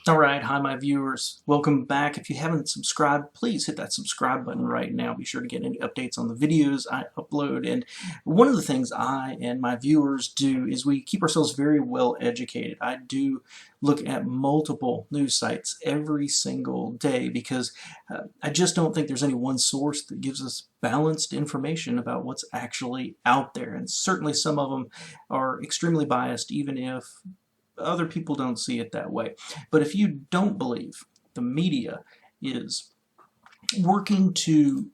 Alright, hi my viewers. Welcome back. If you haven't subscribed, please hit that subscribe button right now. Be sure to get any updates on the videos I upload. And one of the things I and my viewers do is we keep ourselves very well educated. I do look at multiple news sites every single day because I just don't think there's any one source that gives us balanced information about what's actually out there. And certainly some of them are extremely biased, even if other people don't see it that way. But if you don't believe the media is working to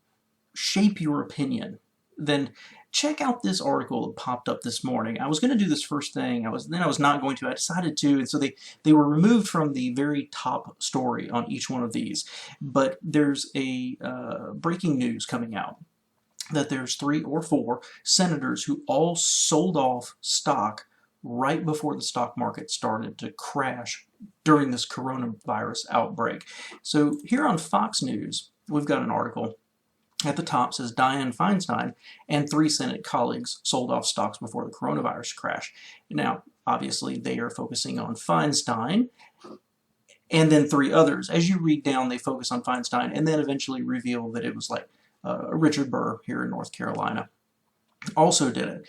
shape your opinion, then check out this article that popped up this morning. I was going to do this first thing, I was not going to. I decided to, and so they were removed from the very top story on each one of these. But there's a breaking news coming out that there's 3 or 4 senators who all sold off stock right before the stock market started to crash during this coronavirus outbreak. So here on Fox News, we've got an article at the top says Dianne Feinstein and 3 Senate colleagues sold off stocks before the coronavirus crash. Now, obviously, they are focusing on Feinstein and then 3 others. As you read down, they focus on Feinstein and then eventually reveal that it was like Richard Burr here in North Carolina also did it.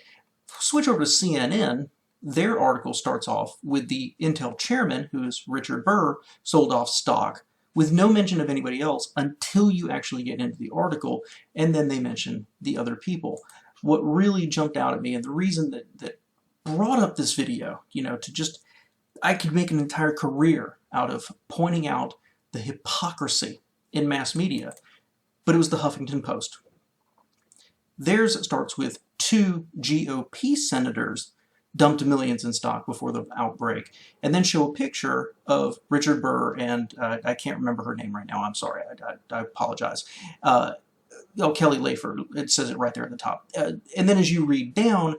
Switch over to CNN. Their article starts off with the Intel chairman, who is Richard Burr, sold off stock, with no mention of anybody else until you actually get into the article, and then they mention the other people. What really jumped out at me, and the reason that brought up this video, I could make an entire career out of pointing out the hypocrisy in mass media, but it was the Huffington Post. Theirs starts with 2 GOP senators dumped millions in stock before the outbreak, and then show a picture of Richard Burr and I can't remember her name right now. I'm sorry. I apologize. Kelly Lafer. It says it right there at the top. And then as you read down,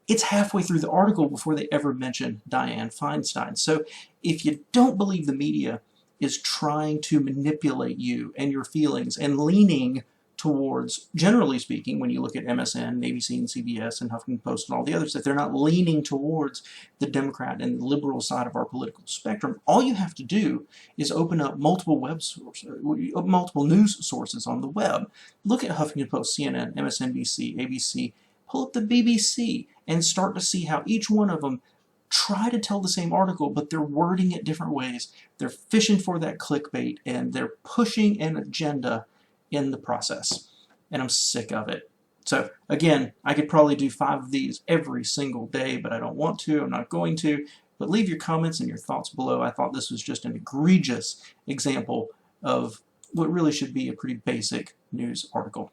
it's halfway through the article before they ever mention Dianne Feinstein. So if you don't believe the media is trying to manipulate you and your feelings and leaning towards, generally speaking, when you look at MSN, ABC, and CBS, and Huffington Post, and all the others, that they're not leaning towards the Democrat and liberal side of our political spectrum, all you have to do is open up multiple multiple news sources on the web. Look at Huffington Post, CNN, MSNBC, ABC, pull up the BBC, and start to see how each one of them try to tell the same article, but they're wording it different ways. They're fishing for that clickbait, and they're pushing an agenda in the process, and I'm sick of it. So again, I could probably do 5 of these every single day, but I don't want to. I'm not going to. But leave your comments and your thoughts below. I thought this was just an egregious example of what really should be a pretty basic news article.